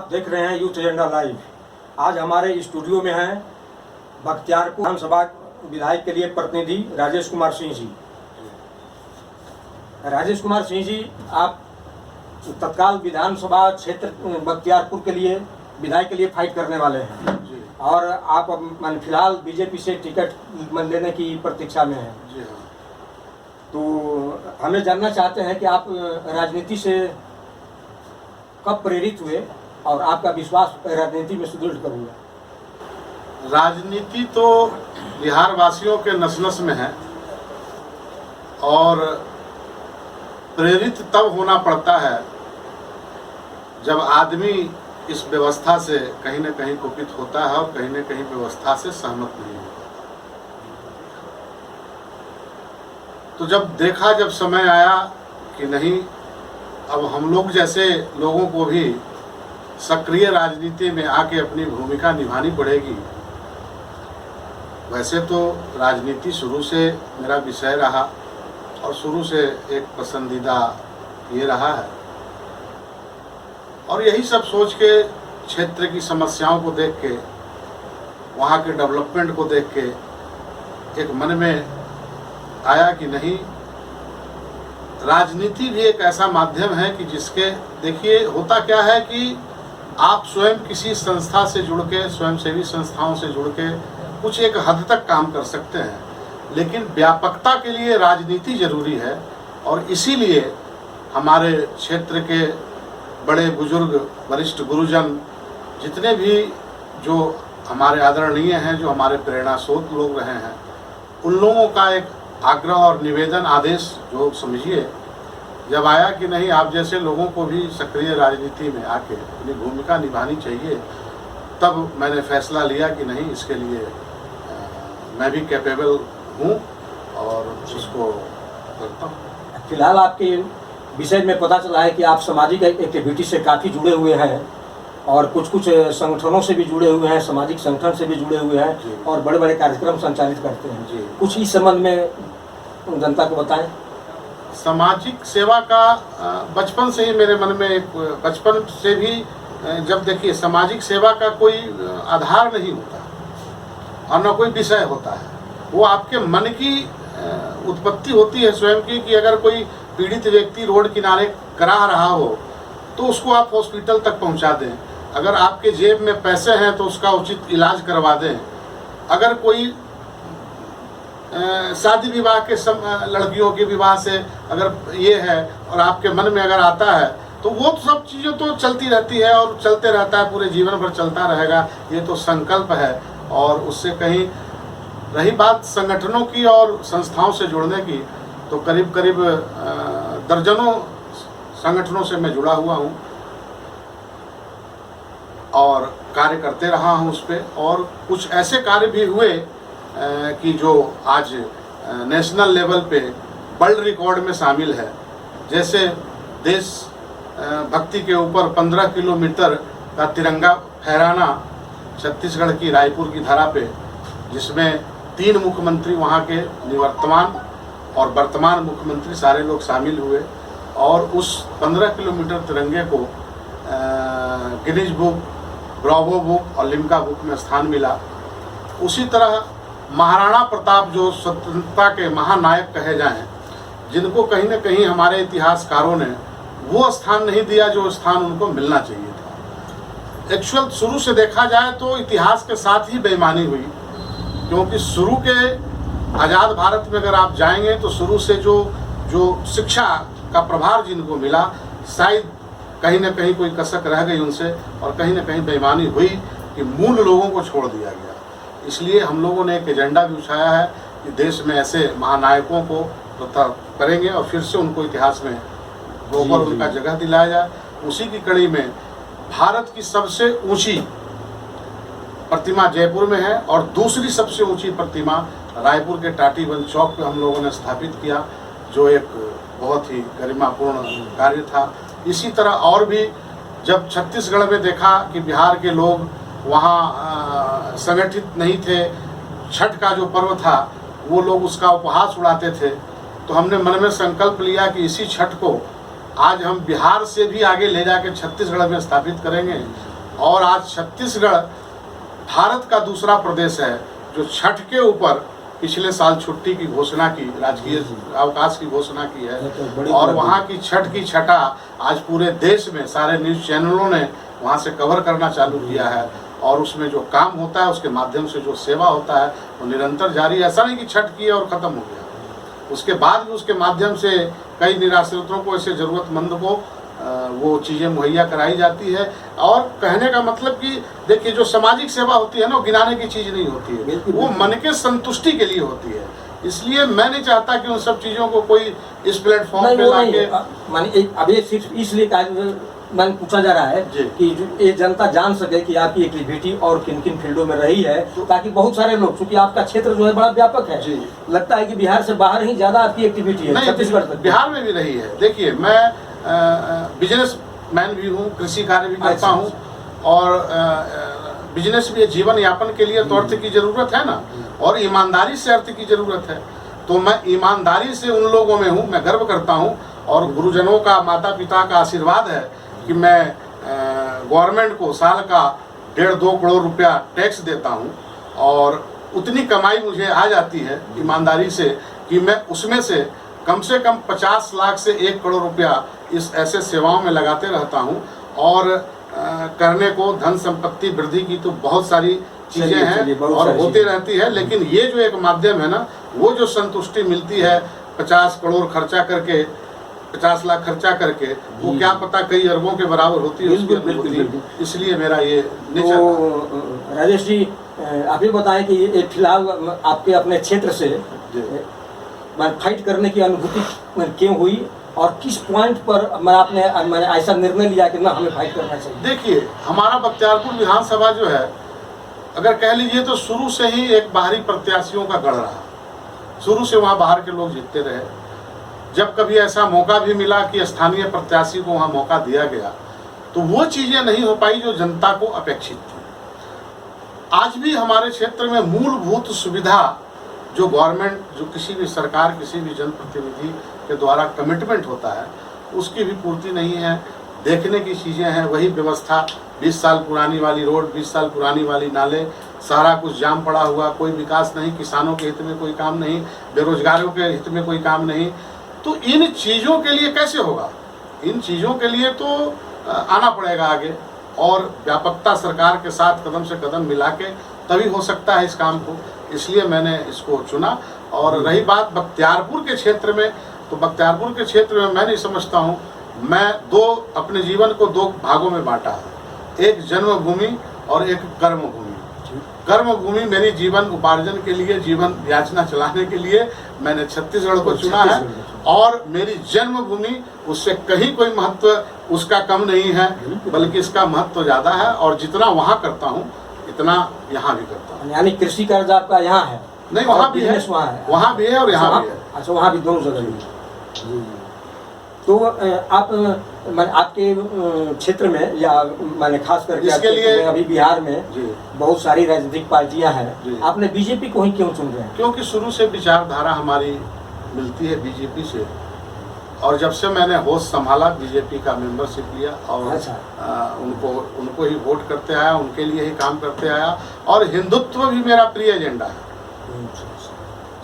आप देख रहे हैं यूथ एजेंडा लाइव। आज हमारे स्टूडियो में हैं बख्तियारपुर विधानसभा विधायक के लिए प्रतिनिधि राजेश कुमार सिंह जी। राजेश कुमार सिंह जी, आप तत्काल विधानसभा क्षेत्र बख्तियारपुर के लिए विधायक के लिए फाइट करने वाले हैं और आप फिलहाल बीजेपी से टिकट लेने की प्रतीक्षा में हैं। जी हाँ। तो हमें जानना चाहते हैं कि आप राजनीति से कब प्रेरित हुए और आपका विश्वास राजनीति में सुदृढ़ कब हुआ? राजनीति तो बिहार वासियों के नस नस में है और प्रेरित तब होना पड़ता है जब आदमी इस व्यवस्था से कहीं न कहीं कुपित होता है और कहीं न कहीं व्यवस्था से सहमत नहीं होता। तो जब समय आया कि नहीं, अब हम लोग जैसे लोगों को भी सक्रिय राजनीति में आके अपनी भूमिका निभानी पड़ेगी। वैसे तो राजनीति शुरू से मेरा विषय रहा और शुरू से एक पसंदीदा ये रहा है और यही सब सोच के, क्षेत्र की समस्याओं को देख के, वहाँ के डेवलपमेंट को देख के एक मन में आया कि नहीं, राजनीति भी एक ऐसा माध्यम है कि जिसके, देखिए होता क्या है कि आप स्वयं किसी संस्था से जुड़ के, स्वयंसेवी संस्थाओं से जुड़ के कुछ एक हद तक काम कर सकते हैं, लेकिन व्यापकता के लिए राजनीति जरूरी है। और इसीलिए हमारे क्षेत्र के बड़े बुजुर्ग, वरिष्ठ गुरुजन, जितने भी जो हमारे आदरणीय हैं, जो हमारे प्रेरणा स्रोत लोग रहे हैं, उन लोगों का एक आग्रह और निवेदन, आदेश जो समझिए, जब आया कि नहीं, आप जैसे लोगों को भी सक्रिय राजनीति में आके अपनी भूमिका निभानी चाहिए, तब मैंने फैसला लिया कि नहीं, इसके लिए मैं भी कैपेबल हूँ और उसको करता हूँ। फिलहाल आपके विषय में पता चला है कि आप सामाजिक एक्टिविटी से काफ़ी जुड़े हुए हैं और कुछ संगठनों से भी जुड़े हुए हैं, सामाजिक संगठन से भी जुड़े हुए हैं और बड़े बड़े कार्यक्रम संचालित करते हैं जी। कुछ इस संबंध में जनता को बताएं। सामाजिक सेवा का बचपन से ही मेरे मन में, बचपन से भी, जब देखिए सामाजिक सेवा का कोई आधार नहीं होता और न कोई विषय होता है, वो आपके मन की उत्पत्ति होती है स्वयं की, कि अगर कोई पीड़ित व्यक्ति रोड किनारे कराह रहा हो तो उसको आप हॉस्पिटल तक पहुंचा दें, अगर आपके जेब में पैसे हैं तो उसका उचित इलाज करवा दें, अगर कोई शादी विवाह के लड़कियों के विवाह से अगर ये है और आपके मन में अगर आता है तो वो सब चीज़ें तो चलती रहती है और चलते रहता है, पूरे जीवन भर चलता रहेगा। ये तो संकल्प है। और उससे कहीं रही बात संगठनों की और संस्थाओं से जुड़ने की, तो करीब करीब दर्जनों संगठनों से मैं जुड़ा हुआ हूँ और कार्य करते रहा हूँ उस पर। और कुछ ऐसे कार्य भी हुए कि जो आज नेशनल लेवल पे वर्ल्ड रिकॉर्ड में शामिल है। जैसे देश भक्ति के ऊपर 15 किलोमीटर का तिरंगा फहराना छत्तीसगढ़ की रायपुर की धरा पे, जिसमें 3 मुख्यमंत्री वहाँ के निवर्तमान और वर्तमान मुख्यमंत्री सारे लोग शामिल हुए और उस 15 किलोमीटर तिरंगे को गिनीज बुक, ब्रावो बुक और लिम्का बुक में स्थान मिला। उसी तरह महाराणा प्रताप, जो स्वतंत्रता के महानायक कहे जाएं, जिनको कहीं न कहीं हमारे इतिहासकारों ने वो स्थान नहीं दिया जो स्थान उनको मिलना चाहिए था। एक्चुअल शुरू से देखा जाए तो इतिहास के साथ ही बेईमानी हुई, क्योंकि शुरू के आज़ाद भारत में अगर आप जाएंगे तो शुरू से जो शिक्षा का प्रभार जिनको मिला, शायद कहीं न कहीं कोई कसक रह गई उनसे और कहीं न कहीं बेईमानी हुई कि मूल लोगों को छोड़ दिया गया। इसलिए हम लोगों ने एक एजेंडा भी उठाया है कि देश में ऐसे महानायकों को तो करेंगे और फिर से उनको इतिहास में बरोबर उनका जगह दिलाया जाए। उसी की कड़ी में भारत की सबसे ऊंची प्रतिमा जयपुर में है और दूसरी सबसे ऊंची प्रतिमा रायपुर के टाटीबंध चौक पे हम लोगों ने स्थापित किया, जो एक बहुत ही गरिमापूर्ण कार्य था। इसी तरह और भी, जब छत्तीसगढ़ में देखा कि बिहार के लोग वहाँ संगठित नहीं थे, छठ का जो पर्व था वो लोग उसका उपहास उड़ाते थे, तो हमने मन में संकल्प लिया कि इसी छठ को आज हम बिहार से भी आगे ले जाके छत्तीसगढ़ में स्थापित करेंगे और आज छत्तीसगढ़ भारत का दूसरा प्रदेश है जो छठ के ऊपर पिछले साल छुट्टी की घोषणा की, राजकीय अवकाश की घोषणा की है। और वहाँ की छठ की छठा आज पूरे देश में सारे न्यूज़ चैनलों ने वहाँ से कवर करना चालू किया है। और उसमें जो काम होता है, उसके माध्यम से जो सेवा होता है वो निरंतर जारी है। ऐसा नहीं कि छठ की और ख़त्म हो गया, उसके बाद भी उसके माध्यम से कई निराश्रितों को, ऐसे ज़रूरतमंद को वो चीज़ें मुहैया कराई जाती है। और कहने का मतलब कि देखिए, जो सामाजिक सेवा होती है ना, वो गिनाने की चीज़ नहीं होती है, वो मन के संतुष्टि के लिए होती है। इसलिए मैं नहीं चाहता कि उन सब चीज़ों को कोई इस प्लेटफॉर्म पे लाके, माने अब ये सिर्फ इसलिए मैंने पूछा जा रहा है कि ये जनता जान सके कि आपकी एक्टिविटी और किन किन फील्डों में रही है, ताकि बहुत सारे लोग, चूंकि आपका क्षेत्र जो है बड़ा व्यापक है, लगता है कि बिहार से बाहर ही ज्यादा आपकी एक्टिविटी है। छत्तीसगढ़ तक बिहार में भी रही है। देखिए, मैं बिजनेस मैन भी हूँ, कृषि कार्य भी करता हूँ, और बिजनेस भी जीवन यापन के लिए तो अर्थ की जरूरत है ना, और ईमानदारी से अर्थ की जरूरत है। तो मैं ईमानदारी से उन लोगों में हूँ, मैं गर्व करता हूँ। और गुरुजनों का, माता पिता का आशीर्वाद है कि मैं गवर्नमेंट को साल का 1.5-2 करोड़ रुपया टैक्स देता हूँ, और उतनी कमाई मुझे आ जाती है ईमानदारी से कि मैं उसमें से कम 50 लाख से 1 करोड़ रुपया इस ऐसे सेवाओं में लगाते रहता हूँ। और करने को धन संपत्ति वृद्धि की तो बहुत सारी चीज़ें हैं और होती रहती है, लेकिन ये जो एक माध्यम है ना, वो जो संतुष्टि मिलती है 50 करोड़ खर्चा करके, 50 लाख खर्चा करके, वो क्या पता कई अरबों के बराबर होती है उसकी अनुभूति। इसलिए मेरा ये नेचर। तो राजेश जी, आप ये बताएं कि ये फिलहाल आपके अपने क्षेत्र से फाइट करने की अनुभूति क्यों हुई, और किस पॉइंट पर आपने ऐसा निर्णय लिया कि ना हमें फाइट करना चाहिए? देखिए, हमारा बख्तियारपुर विधानसभा जो है, अगर कह लीजिए तो शुरू से ही एक बाहरी प्रत्याशियों का गढ़ रहा। शुरू से वहाँ बाहर के लोग जीतते रहे। जब कभी ऐसा मौका भी मिला कि स्थानीय प्रत्याशी को वहाँ मौका दिया गया, तो वो चीज़ें नहीं हो पाई जो जनता को अपेक्षित थी। आज भी हमारे क्षेत्र में मूलभूत सुविधा जो गवर्नमेंट, जो किसी भी सरकार, किसी भी जनप्रतिनिधि के द्वारा कमिटमेंट होता है, उसकी भी पूर्ति नहीं है। देखने की चीज़ें हैं वही व्यवस्था, 20 साल पुरानी वाली रोड, 20 साल पुरानी वाली नाले, सारा कुछ जाम पड़ा हुआ, कोई विकास नहीं, किसानों के हित में कोई काम नहीं, बेरोजगारों के हित में कोई काम नहीं। तो इन चीज़ों के लिए कैसे होगा? इन चीज़ों के लिए तो आना पड़ेगा आगे, और व्यापकता सरकार के साथ कदम से कदम मिला के तभी हो सकता है इस काम को। इसलिए मैंने इसको चुना। और रही बात बख्तियारपुर के क्षेत्र में, तो बख्तियारपुर के क्षेत्र में मैं नहीं समझता हूँ, मैं अपने जीवन को 2 भागों में बांटा है, एक जन्मभूमि और एक कर्मभूमि। कर्मभूमि मेरी जीवन उपार्जन के लिए, जीवन याचना चलाने के लिए मैंने छत्तीसगढ़ को चुना है, और मेरी जन्मभूमि उससे कहीं कोई महत्व उसका कम नहीं है, बल्कि इसका महत्व ज़्यादा है। और जितना वहाँ करता हूँ इतना यहाँ भी करता हूँ। यानी कृषि कार्य आपका यहाँ है? नहीं, वहाँ भी है, वहाँ भी है और यहाँ भी है। अच्छा, वहाँ भी दोनों जगह है। तो आप आपके क्षेत्र में, या मैंने खास करके इसके लिए अभी बिहार में बहुत सारी राजनीतिक पार्टियां हैं, आपने बीजेपी को ही क्यों चुन रहे हैं? क्योंकि शुरू से विचारधारा हमारी मिलती है बीजेपी से, और जब से मैंने होश संभाला, बीजेपी का मेंबरशिप लिया, और उनको ही वोट करते आया, उनके लिए ही काम करते आया। और हिंदुत्व भी मेरा प्रिय एजेंडा है।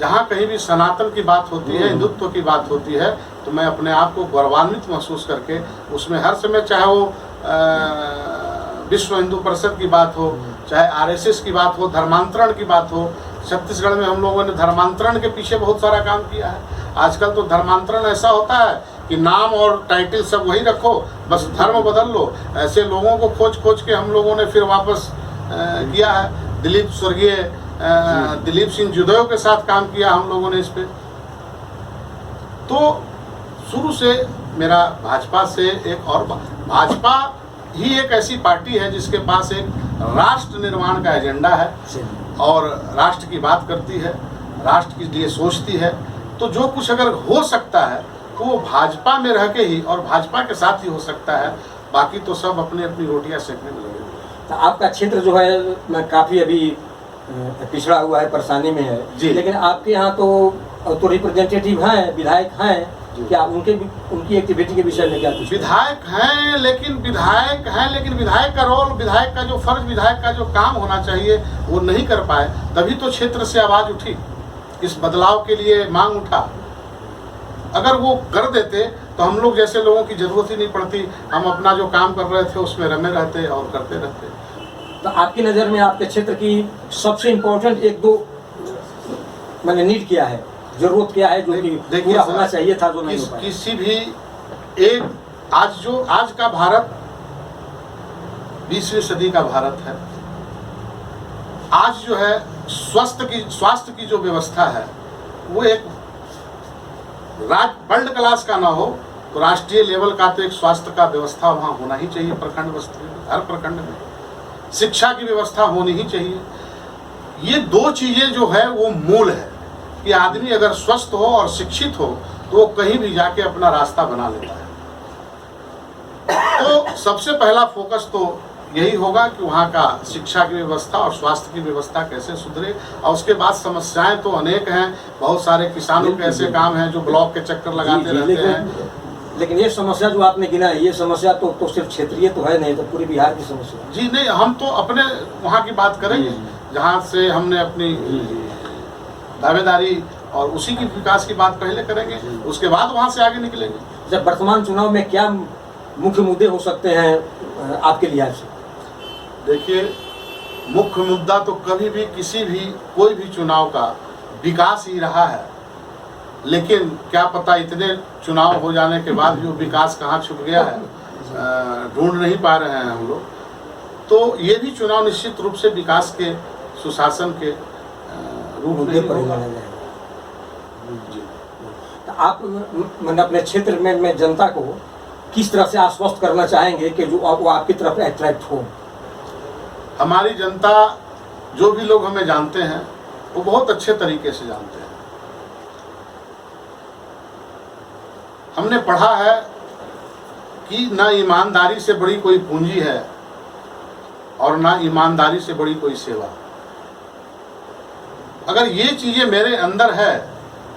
जहाँ कहीं भी सनातन की बात होती है, हिंदुत्व की बात होती है, तो मैं अपने आप को गौरवान्वित महसूस करके उसमें हर समय, चाहे वो विश्व हिंदू परिषद की बात हो, चाहे आरएसएस की बात हो, धर्मांतरण की बात हो। छत्तीसगढ़ में हम लोगों ने धर्मांतरण के पीछे बहुत सारा काम किया है। आजकल तो धर्मांतरण ऐसा होता है कि नाम और टाइटल सब वही रखो, बस धर्म बदल लो। ऐसे लोगों को खोज के हम लोगों ने फिर वापस किया है। स्वर्गीय दिलीप सिंह जूदेव के साथ काम किया हम लोगों ने इस पे। तो शुरू से मेरा भाजपा से भाजपा ही एक ऐसी पार्टी है जिसके पास एक राष्ट्र निर्माण का एजेंडा है, और राष्ट्र की बात करती है, राष्ट्र के लिए सोचती है। तो जो कुछ अगर हो सकता है तो वो भाजपा में रह के ही और भाजपा के साथ ही हो सकता है। बाकी तो सब अपनी अपनी रोटियां सेकने में लगे। तो आपका क्षेत्र जो है काफ़ी अभी पिछड़ा हुआ है, परेशानी में है, लेकिन आपके यहाँ तो रिप्रेजेंटेटिव हैं, विधायक हैं, क्या उनकी एक्टिविटी के विषय में क्या कुछ? विधायक हैं लेकिन विधायक का रोल, विधायक का जो फर्ज, विधायक का जो काम होना चाहिए वो नहीं कर पाए। तभी तो क्षेत्र से आवाज उठी, इस बदलाव के लिए मांग उठा। अगर वो कर देते तो हम लोग जैसे लोगों की जरूरत ही नहीं पड़ती, हम अपना जो काम कर रहे थे उसमें रमे रहते और करते रहते। तो आपकी नज़र में आपके क्षेत्र की सबसे इम्पोर्टेंट एक दो मैंने नीड क्या है, जरूरत क्या है जो कि पूरा होना चाहिए था जो नहीं हो पाया? किसी भी एक आज का भारत 20वीं सदी का भारत है। आज जो है स्वास्थ्य की जो व्यवस्था है वो एक वर्ल्ड क्लास का ना हो तो राष्ट्रीय लेवल का तो एक स्वास्थ्य का व्यवस्था वहाँ होना ही चाहिए। प्रखंड बस्ती में, हर प्रखंड में शिक्षा की व्यवस्था होनी ही चाहिए। ये दो चीजें जो है वो मूल है कि आदमी अगर स्वस्थ हो और शिक्षित हो तो वो कहीं भी जाके अपना रास्ता बना लेता है। तो सबसे पहला फोकस तो यही होगा कि वहाँ का शिक्षा की व्यवस्था और स्वास्थ्य की व्यवस्था कैसे सुधरे। और उसके बाद समस्याएं तो अनेक हैं, बहुत सारे किसानों के ऐसे काम हैं जो ब्लॉक के चक्कर लगाते रहते हैं। लेकिन ये समस्या जो आपने गिना है, ये समस्या तो सिर्फ क्षेत्रीय तो है नहीं, तो पूरे बिहार की समस्या। जी नहीं, हम तो अपने वहाँ की बात करेंगे जहाँ से हमने अपनी दावेदारी और उसी की विकास की बात पहले करेंगे, उसके बाद वहाँ से आगे निकलेंगे। जब वर्तमान चुनाव में क्या मुख्य मुद्दे हो सकते हैं आपके लिहाज से? देखिए, मुख्य मुद्दा तो कभी भी कोई भी चुनाव का विकास ही रहा है। लेकिन क्या पता इतने चुनाव हो जाने के बाद भी वो विकास कहाँ छुप गया है, ढूंढ नहीं पा रहे हैं हम लोग। तो ये भी चुनाव निश्चित रूप से विकास के, सुशासन के रूप में होगा। तो आप मैंने अपने क्षेत्र में जनता को किस तरह से आश्वस्त करना चाहेंगे कि जो वो आपकी तरफ अट्रैक्ट हो? हमारी जनता, जो भी लोग हमें जानते हैं वो बहुत अच्छे तरीके से जानते हैं। हमने पढ़ा है कि ना ईमानदारी से बड़ी कोई पूंजी है और ना ईमानदारी से बड़ी कोई सेवा। अगर ये चीजें मेरे अंदर है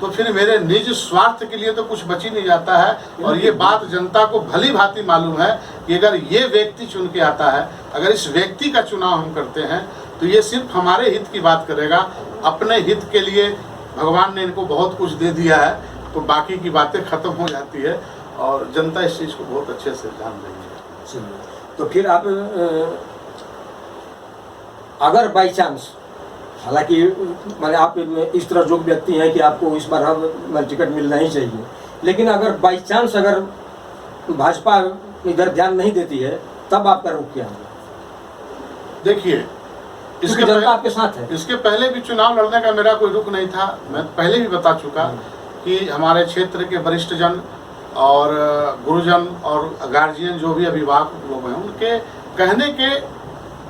तो फिर मेरे निज स्वार्थ के लिए तो कुछ बच ही नहीं जाता है। और ये बात जनता को भली भांति मालूम है कि अगर ये व्यक्ति चुन के आता है, अगर इस व्यक्ति का चुनाव हम करते हैं तो ये सिर्फ हमारे हित की बात करेगा। अपने हित के लिए भगवान ने इनको बहुत कुछ दे दिया है, तो बाकी की बातें खत्म हो जाती है और जनता इस चीज़ को बहुत अच्छे से जान रही है। तो फिर आप अगर बाई चांस, हालांकि मैंने आप इस तरह जो व्यक्ति हैं कि आपको इस बार टिकट मिलना ही चाहिए, लेकिन अगर बाई चांस अगर भाजपा इधर ध्यान नहीं देती है तब आपका रुख क्या होगा? देखिए, इसके जनता आपके साथ है। इसके पहले भी चुनाव लड़ने का मेरा कोई रुख नहीं था। मैं पहले भी बता चुका कि हमारे क्षेत्र के वरिष्ठ जन और गुरुजन और गार्जियन जो भी अभिभावक लोग हैं, उनके कहने के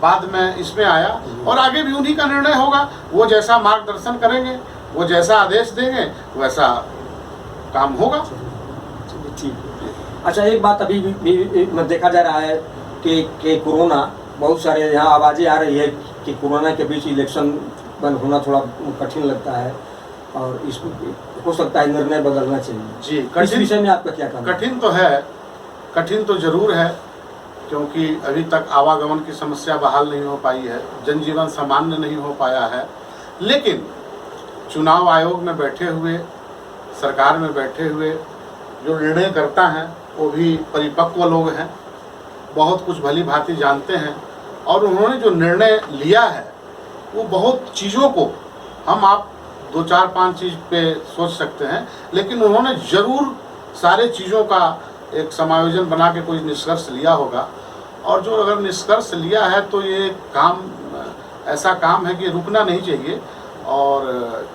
बाद मैं इसमें आया और आगे भी उन्हीं का निर्णय होगा। वो जैसा मार्गदर्शन करेंगे, वो जैसा आदेश देंगे, वैसा काम होगा। ठीक है। अच्छा, एक बात अभी भी देखा जा रहा है कि कोरोना, बहुत सारे यहाँ आवाज़ें आ रही है कि कोरोना के बीच इलेक्शन बंद होना थोड़ा कठिन लगता है और इसमें हो सकता है निर्णय बदलना चाहिए। जी, इस विषय में आपका क्या कहना? कठिन तो है, कठिन तो जरूर है, क्योंकि अभी तक आवागमन की समस्या बहाल नहीं हो पाई है, जनजीवन सामान्य नहीं हो पाया है। लेकिन चुनाव आयोग में बैठे हुए, सरकार में बैठे हुए जो निर्णय करता है वो भी परिपक्व लोग हैं, बहुत कुछ भली भांति जानते हैं और उन्होंने जो निर्णय लिया है वो बहुत चीज़ों को हम आप 2, 4, 5 चीज़ पे सोच सकते हैं, लेकिन उन्होंने ज़रूर सारे चीज़ों का एक समायोजन बना के कोई निष्कर्ष लिया होगा। और जो अगर निष्कर्ष लिया है तो ये काम ऐसा काम है कि रुकना नहीं चाहिए। और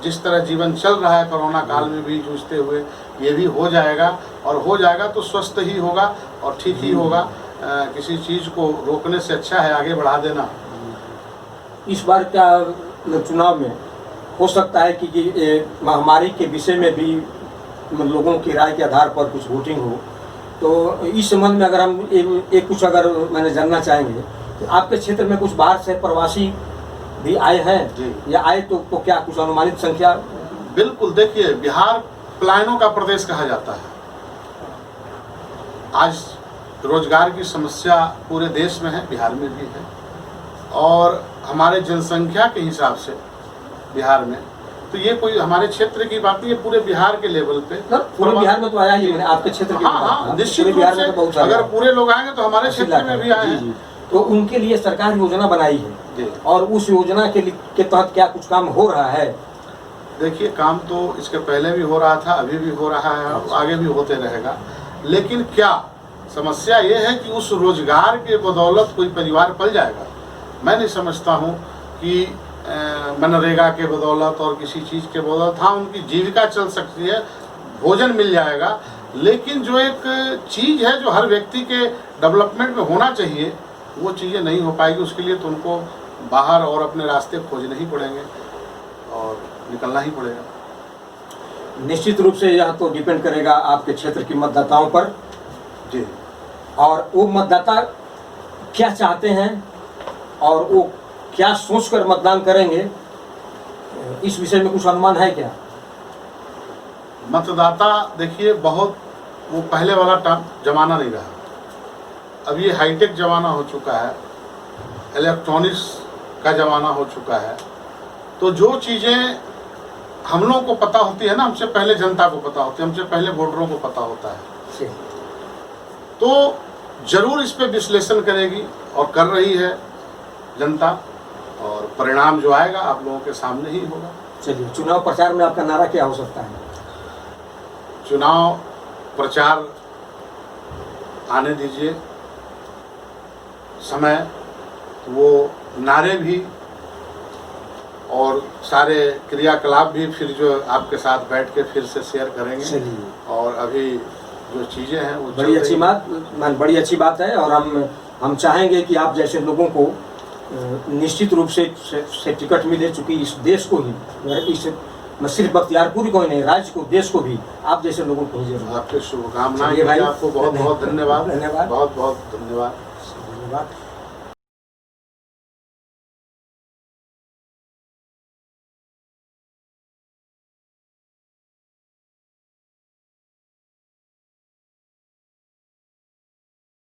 जिस तरह जीवन चल रहा है कोरोना काल में भी जूझते हुए, ये भी हो जाएगा और हो जाएगा तो स्वस्थ ही होगा और ठीक ही होगा। किसी चीज़ को रोकने से अच्छा है आगे बढ़ा देना। इस बार क्या चुनाव में हो सकता है कि महामारी के विषय में भी लोगों की राय के आधार पर कुछ वोटिंग हो? तो इस संबंध में अगर हम एक कुछ अगर मैंने जानना चाहेंगे तो आपके क्षेत्र में कुछ बाहर से प्रवासी भी आए हैं या आए तो क्या कुछ अनुमानित संख्या? बिल्कुल, देखिए, बिहार पलायनों का प्रदेश कहा जाता है आज रोजगार की समस्या पूरे देश में है, बिहार में भी है, और हमारे जनसंख्या के हिसाब से बिहार में तो ये कोई हमारे क्षेत्र की बात नहीं है, पूरे बिहार के लेवल पे। पूरे बिहार में तो आया ही, मैंने आपके क्षेत्र की हाँ बात हाँ की। निश्चित पूरे रूप बिहार से में तो बहुत सारे अगर हैं। पूरे लोग आएंगे तो हमारे क्षेत्र में भी आए जी, हैं। जी। तो उनके लिए सरकार योजना बनाई है जी। और उस योजना के तहत क्या कुछ काम हो रहा है? देखिए, काम तो इसके पहले भी हो रहा था, अभी भी हो रहा है और आगे भी होते रहेगा। लेकिन क्या समस्या ये है कि उस रोजगार के बदौलत कोई परिवार पल जाएगा? मैं नहीं समझता हूँ कि मनरेगा के बदौलत और किसी चीज़ के बदौलत हाँ उनकी जीविका चल सकती है, भोजन मिल जाएगा, लेकिन जो एक चीज़ है जो हर व्यक्ति के डेवलपमेंट में होना चाहिए वो चीज़ें नहीं हो पाएगी। उसके लिए तो उनको बाहर और अपने रास्ते खोजने ही पड़ेंगे और निकलना ही पड़ेगा। निश्चित रूप से यह तो डिपेंड करेगा आपके क्षेत्र के मतदाताओं पर जी। और वो मतदाता क्या चाहते हैं और वो क्या सोचकर मतदान करेंगे, इस विषय में कुछ अनुमान है क्या? मतदाता देखिए बहुत वो पहले वाला जमाना नहीं रहा, अब ये हाईटेक जमाना हो चुका है, इलेक्ट्रॉनिक्स का जमाना हो चुका है। तो जो चीज़ें हम लोगों को पता होती है ना, हमसे पहले जनता को पता होती है, हमसे पहले वोटरों को पता होता है, तो जरूर इस पे विश्लेषण करेगी और कर रही है जनता, और परिणाम जो आएगा आप लोगों के सामने ही होगा। चलिए, चुनाव प्रचार में आपका नारा क्या हो सकता है? चुनाव प्रचार आने दीजिए समय, वो नारे भी और सारे क्रियाकलाप भी फिर जो आपके साथ बैठ के फिर से शेयर करेंगे। चलिए, और अभी जो चीज़ें हैं वो बड़ी अच्छी बात है, और हम चाहेंगे कि आप जैसे लोगों को निश्चित रूप से टिकट मिले, चूँकि इस देश को ही, इस न सिर्फ बख्तियारपुर को ही नहीं, राज्य को, देश को भी आप जैसे लोगों को ही जरूर। आपके शुभकामनाएं, आपको बहुत बहुत धन्यवाद, धन्यवाद, बहुत बहुत धन्यवाद। धन्यवाद।